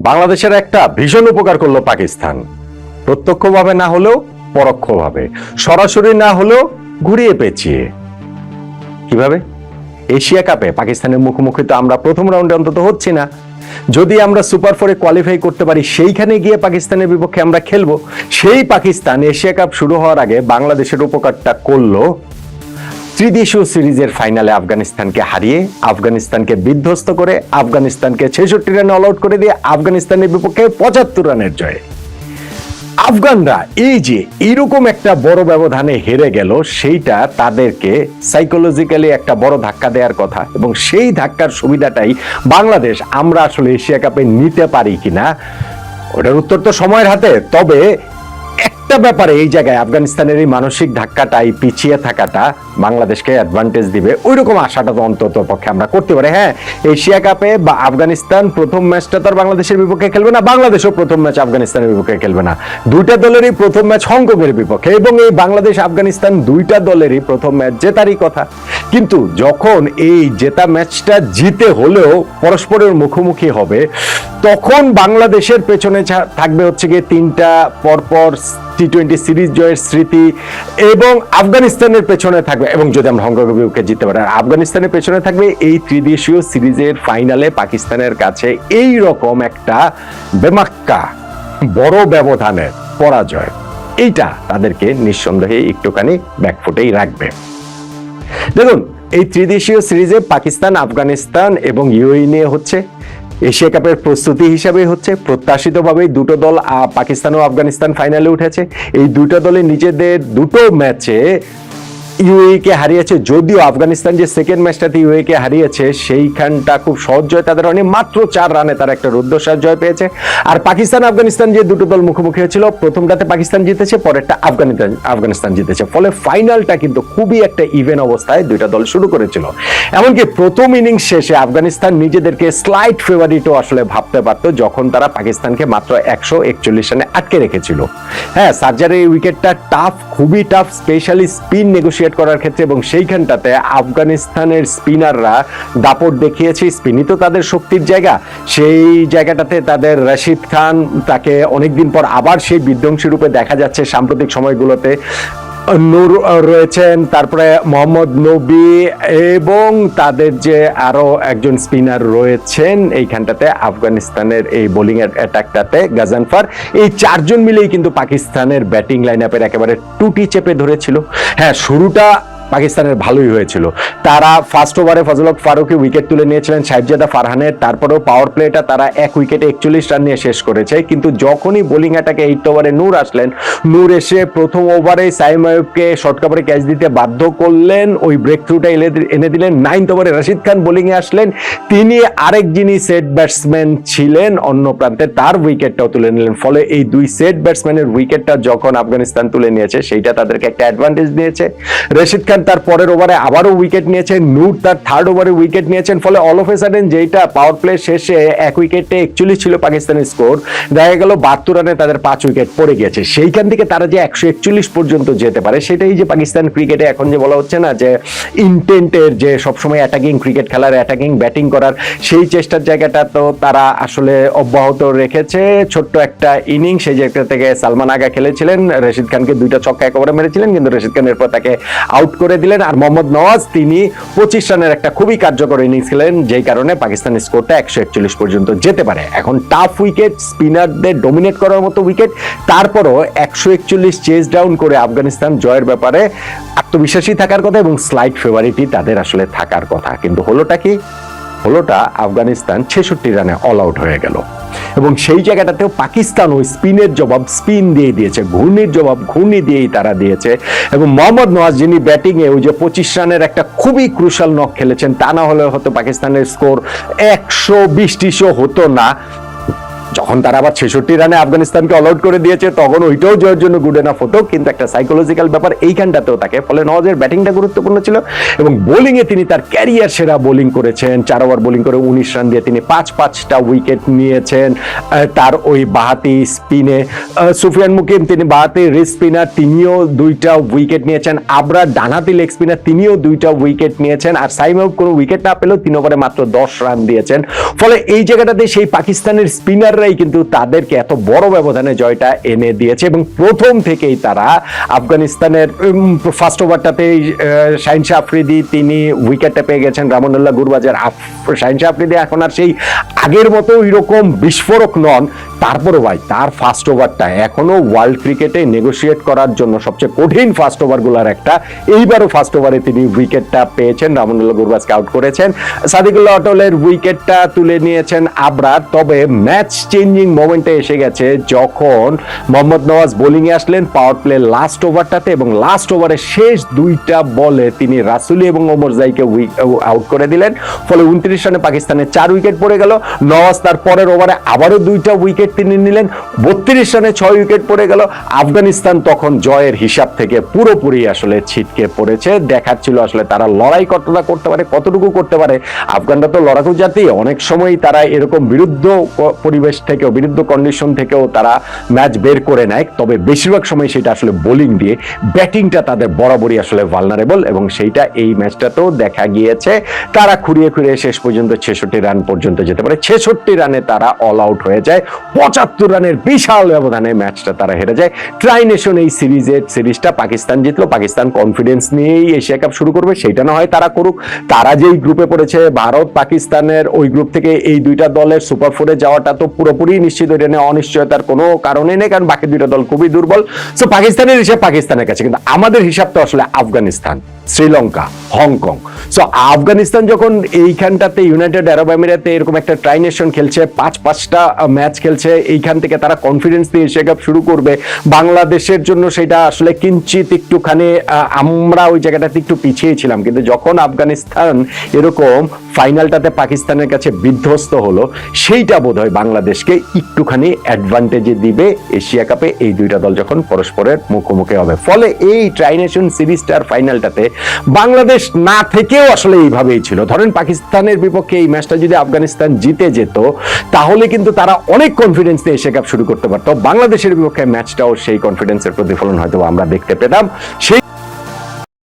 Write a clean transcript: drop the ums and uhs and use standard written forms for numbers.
বাংলাদেশের একটা ভীষণ উপকার করলো পাকিস্তান, প্রত্যক্ষভাবে না হলেও পরোক্ষভাবে, সরাসরি না হলেও ঘুরিয়ে পেঁচিয়ে। কিভাবে? এশিয়া কাপে পাকিস্তানের মুখোমুখি তো আমরা প্রথম রাউন্ডে অন্তত হচ্ছি না। যদি আমরা সুপার ফোরে কোয়ালিফাই করতে পারি, সেইখানে গিয়ে পাকিস্তানের বিপক্ষে আমরা খেলবো। সেই পাকিস্তান এশিয়া কাপ শুরু হওয়ার আগে বাংলাদেশের উপকারটা করলো ত্রিদেশীয় সিরিজের ফাইনালে আফগানিস্তানকে হারিয়ে, আফগানিস্তানকে বিধ্বস্ত করে, আফগানিস্তানকে 66 রানে অল আউট করে দিয়ে আফগানিস্তানের বিপক্ষে 75 রানের জয়ে। আফগানরা এই যে এরকম একটা বড় ব্যবধানে হেরে গেল, সেইটা তাদেরকে সাইকোলজিক্যালি একটা বড় ধাক্কা দেওয়ার কথা, এবং সেই ধাক্কার সুবিধাটাই বাংলাদেশ আমরা আসলে এশিয়া কাপে নিতে পারি কিনা ওটার উত্তর তো সময়ের হাতে। তবে একটা ব্যাপারে এই জায়গায় আফগানিস্তানের এই মানসিক ধাক্কাটাই, পিছিয়ে থাকাটা বাংলাদেশকে অ্যাডভান্টেজ দিবে, ওইরকম আশাটা তো অন্তত পক্ষে আমরা করতে পারি। হ্যাঁ, এশিয়া কাপে বা আফগানিস্তান প্রথম ম্যাচটা তো বাংলাদেশের বিপক্ষে খেলবে না, বাংলাদেশও প্রথম ম্যাচ আফগানিস্তানের বিপক্ষে খেলবে না। দুইটা দলেরই প্রথম ম্যাচ হংকংয়ের বিপক্ষে, এবং এই বাংলাদেশ আফগানিস্তান দুইটা দলেরই প্রথম ম্যাচ জেতারই কথা। কিন্তু যখন এই জেতা ম্যাচটা জিতে হলেও পরস্পরের মুখোমুখি হবে, তখন বাংলাদেশের পেছনে থাকবে হচ্ছে গিয়ে তিনটা পরপর টি-20 সিরিজ জয়ের স্মৃতি, এবং আফগানিস্তানের পেছনে থাকবে, এবং যদি আমরা হংকংয়ের বিপক্ষে জিততে পারি, আফগানিস্তানের পেছনে থাকবে এই ত্রিদেশীয় সিরিজের ফাইনালে পাকিস্তানের কাছে এই রকম একটা বেমাক্কা বড় ব্যবধানের পরাজয়। এইটা তাদেরকে নিঃসন্দেহে একটুখানি ব্যাকফুটেই রাখবে। দেখুন, এই ত্রিদেশীয় সিরিজে পাকিস্তান, আফগানিস্তান এবং ইউএই নিয়ে হচ্ছে, এশিয়া কাপের প্রস্তুতি হিসাবে হচ্ছে। প্রত্যাশিতভাবেই দুটো দল, পাকিস্তান ও আফগানিস্তান, ফাইনালে উঠেছে। এই দুটো দলে নিজেদের দুটো ম্যাচে ইউএই কে হারিয়েছে। যদিও আফগানিস্তান যে সেকেন্ড ম্যাচটাতে ইউএই কে হারিয়েছে, সেইখানটা খুব সহজ জয় তাদের হয়নি, মাত্র 4 রানে তারা একটা রুদ্ধশ্বাস জয় পেয়েছে। আর পাকিস্তান আফগানিস্তান যে দুটো দল মুখোমুখি হয়েছিল, প্রথমটাতে পাকিস্তান জিতেছে, পরেরটা আফগানিস্তান জিতেছে। ফলে ফাইনালটা কিন্তু খুবই একটা ইভেন অবস্থায় দুইটা দল শুরু করেছিল। এমনকি প্রথম ইনিংস শেষে আফগানিস্তান নিজেদেরকে স্লাইট ফেভারিটও আসলে ভাবতে পারত, যখন তারা পাকিস্তানকে মাত্র 141 রানে আটকে রেখেছিল। হ্যাঁ, সার্জারের এই উইকেটটা টাফ, খুবই টাফ, স্পেশালি স্পিন নেগোসিয়েট করার ক্ষেত্রে, এবং সেইখানটাতে আফগানিস্তানের স্পিনাররা দাপট দেখিয়েছে। স্পিনই তো তাদের শক্তির জায়গা। সেই জায়গাটাতে তাদের রশিদ খান, তাকে অনেকদিন পর আবার সেই বিধ্বংসী রূপে দেখা যাচ্ছে সাম্প্রতিক সময়গুলোতে। নূর রয়েছেন, তারপরে মোহাম্মদ নবী, এবং তাদের যে আরো একজন স্পিনার রয়েছেন এইখানটাতে আফগানিস্তানের এই বোলিং অ্যাটাকটাতে, গাজানফার। এই 4 জন মিলেই কিন্তু পাকিস্তানের ব্যাটিং লাইন আপের একেবারে টুটি চেপে ধরেছিল। হ্যাঁ, শুরুটা পাকিস্তানের ভালোই হয়েছিল। তারা ফার্স্ট ওভারে ফজল হক ফারুকী উইকেট তুলে নিয়েছিলেন সাহেবজাদা ফারহানের, তারপরেও পাওয়ার প্লেটা তারা 1 উইকেটে 41 রান নিয়ে শেষ করেছে। কিন্তু যখনই বোলিং অ্যাটাকে 8 ওভারে নূর আসলেন, নূর এসে প্রথম ওভারে সাইম আইয়ুবকে শর্ট কভারে ক্যাচ দিতে বাধ্য করলেন, ওই ব্রেক থ্রুটা এনে দিলেন। 9th ওভারে রশিদ খান বোলিং এ আসলেন, তিনি আরেক যিনি সেট ব্যাটসম্যান ছিলেন অন্য প্রান্তে, তার উইকেটটাও তুলে নিলেন। ফলে এই দুই সেট ব্যাটসম্যানের উইকেটটা যখন আফগানিস্তান তুলে নিয়েছে, সেইটা তাদেরকে একটা অ্যাডভান্টেজ দিয়েছে। রশিদ খান তার পরের ওভারে আবারও উইকেট নিয়েছেন, নূর তার 3rd ওভারে উইকেট নিয়েছেন। ফলে অল অফ এ সাডেন যেটা পাওয়ার প্লে শেষে 1 উইকেটে 41 ছিল পাকিস্তানের স্কোর, দেখা গেল 72 রানে তাদের 5 উইকেট পড়ে গেছে। সেইখান থেকে তারা যে 141 পর্যন্ত যেতে পারে, সেটাই যে পাকিস্তান ক্রিকেটে এখন যে বলা হচ্ছে না যে ইন্টেন্টের, যে সবসময় অ্যাটাকিং ক্রিকেট খেলার, অ্যাটাকিং ব্যাটিং করার, সেই চেষ্টার জায়গাটা তো তারা আসলে অব্যাহত রেখেছে। ছোট্ট একটা ইনিংস, সেই জায়গা থেকে সালমান আগা খেলেছিলেন, রশিদ খানকে 2টা ছক্কা এক ওভারে মেরেছিলেন, কিন্তু রশিদ খান এরপর তাকে আউট করে দিলেন। আর মোহাম্মদ নওয়াজ, তিনি 25 রানের একটা খুবই কার্যকর ইনিংস খেলেন, যেই কারণে পাকিস্তানের স্কোরটা 141 পর্যন্ত যেতে পারে। এখন টাফ উইকেট, স্পিনারদের ডোমিনেট করার মতো উইকেট, তারপরও 141 চেজ ডাউন করে আফগানিস্তান জয়ের ব্যাপারে আত্মবিশ্বাসী থাকার কথা, এবং স্লাইট ফেভারিটই তাদের আসলে থাকার কথা। কিন্তু হলোটা কি? হলোটা আফগানিস্তান 66 রানে অল আউট হয়ে গেল, এবং সেই জায়গাটাতেও পাকিস্তান ওই স্পিনের জবাব স্পিন দিয়ে দিয়েছে, ঘূর্ণির জবাব ঘূর্ণি দিয়েই তারা দিয়েছে। এবং মোহাম্মদ নওয়াজ, যিনি ব্যাটিং এ ওই যে 25 রানের একটা খুবই ক্রুশাল নক খেলেছেন, তা না হলে হয়তো পাকিস্তানের স্কোর 120 হতো না। যখন তারা আবার 66 রানে আফগানিস্তানকে অল আউট করে দিয়েছে, তখন ওইটাও জয়ের জন্য গুড এনাফ হতো, কিন্তু একটা সাইকোলজিক্যাল ব্যাপার এইখানটাতেও থাকে। ফলে নওয়াজের ব্যাটিংটা গুরুত্বপূর্ণ ছিল, এবং বোলিং এ তিনি তার ক্যারিয়ার সেরা বোলিং করেছেন। 4 ওভার বোলিং করে 19 রান দিয়ে তিনি 5টা উইকেট নিয়েছেন। তার ওই বাহাতি স্পিনে সুফিয়ান মুকিম, তিনি বাহাতি রিস্ট স্পিনার, তিনিও 2টা উইকেট নিয়েছেন। আবরার ডানহাতি লেগ স্পিনার, তিনিও 2টা উইকেট নিয়েছেন। আর সাইম আইয়ুব কোনো উইকেট না পেলেও 3 ওভারে মাত্র 10 রান দিয়েছেন। ফলে এই জায়গাটাতে সেই পাকিস্তানের স্পিনার প্লেয়াররাই কিন্তু তাদেরকে এত বড় ব্যবধানে জয়টা এনে দিয়েছে এবং প্রথম থেকেই তারা আফগানিস্তানের ফার্স্ট ওভারটাতেই শাহিন শাহ আফ্রিদি তিনি উইকেটটা পেয়ে গেছেন, রামনুল্লাহ গুরবাজার। শাহিন শাহ আফ্রিদি এখন আর সেই আগের মতো এরকম বিস্ফোরক নন, তারপরও ভাই তার ফার্স্ট ওভারটা এখনো ওয়ার্ল্ড ক্রিকেটে নেগোসিয়েট করার জন্য সবচেয়ে কঠিন ফার্স্ট ওভারগুলোর একটা। এইবারও ফার্স্ট ওভারে তিনি উইকেটটা পেয়েছেন, রামনুল্লাহ গুরবাজকে আউট করেছেন, সাদিকুল্লাহ অটলের উইকেটটা তুলে নিয়েছেন আবরার। তবে ম্যাচ চেঞ্জিং মোমেন্টে এসে গেছে যখন মোহাম্মদ নওয়াজ বোলিং এ আসলেন পাওয়ার প্লে লাস্ট ওভারটাতে, এবং লাস্ট ওভারে শেষ দুইটা বলে তিনি রাসুলি এবং ওমর জাইকে আউট করে দিলেন। ফলে 29 রানে পাকিস্তানের 4 উইকেট পড়ে গেল। নওয়াজ তার পরের ওভারে আবারও 2টা উইকেট তিনি নিলেন, 32 রানে 6 উইকেট পড়ে গেল। আফগানিস্তান তখন জয়ের হিসাব থেকে পুরোপুরি আসলে ছিটকে পড়েছে। দেখাচ্ছিল আসলে তারা লড়াই কতটা করতে পারে, কতটুকু করতে পারে। আফগানরা তো লড়াকু জাতি, অনেক সময় তারা এরকম বিরুদ্ধ পরিবেশ থেকেও, বিরুদ্ধ কন্ডিশন থেকেও তারা ম্যাচ বের করে নেয়। তবে বেশিরভাগ সময় সেটা আসলে বোলিং দিয়ে, ব্যাটিংটা তাদের বরাবরই আসলে ভালনারেবল, এবং সেইটা এই ম্যাচটাতেও দেখা গিয়েছে। তারা খুঁড়িয়ে খুঁড়িয়ে শেষ পর্যন্ত 66 রান পর্যন্ত যেতে পারে। 66 রানে তারা অল আউট হয়ে যায়। 75 রানের বিশাল ব্যবধানে ম্যাচটা তারা হেরে যায়। ট্রাই নেশন এই সিরিজটা পাকিস্তান জিতলো। পাকিস্তান কনফিডেন্স নিয়েই এশিয়া কাপ শুরু করবে, সেটা না হয় তারা করুক। তারা যেই গ্রুপে পড়েছে, ভারত পাকিস্তানের ওই গ্রুপ থেকে এই দুইটা দলের সুপার ফোরে যাওয়াটা তো পুরোপুরি নিশ্চিত, এটা নিয়ে অনিশ্চয়তার কোনো কারণে নেই, কারণ বাকি দুইটা দল খুবই দুর্বল। সো পাকিস্তানের হিসাব পাকিস্তানের কাছে, কিন্তু আমাদের হিসাব তো আসলে আফগানিস্তান, শ্রীলঙ্কা, হংকং। সো আফগানিস্তান যখন এইখানটাতে ইউনাইটেড আরব আমিরাতে এরকম একটা ট্রাই নেশন খেলছে, 5-5টা ম্যাচ খেলছে, এইখান থেকে তারা কনফিডেন্স দিয়ে এশিয়া কাপ শুরু করবে। বাংলাদেশের জন্য সেটা আসলে কিঞ্চিত একটুখানি আমরা ওই জায়গাটাতে একটু পিছিয়ে ছিলাম, কিন্তু যখন আফগানিস্তান এরকম ফাইনালটাতে পাকিস্তানের কাছে বিধ্বস্ত হলো, সেইটা বোধহয় বাংলাদেশকে একটুখানি অ্যাডভান্টেজে দিবে এশিয়া কাপে এই দুইটা দল যখন পরস্পরের মুখোমুখি হবে। ফলে এই ট্রাই নেশন সিরিজটার ফাইনালটাতে বাংলাদেশ না থেকেও আসলে এইভাবেই ছিল। ধরেন পাকিস্তানের বিপক্ষে এই ম্যাচটা যদি আফগানিস্তান জিতে যেত, তাহলে কিন্তু তারা অনেক কনফিডেন্স দিয়ে এশিয়া কাপ শুরু করতে পারতো। বাংলাদেশের বিপক্ষে ম্যাচটাও সেই কনফিডেন্সের প্রতিফলন হয়তো আমরা দেখতে পেতাম। সেই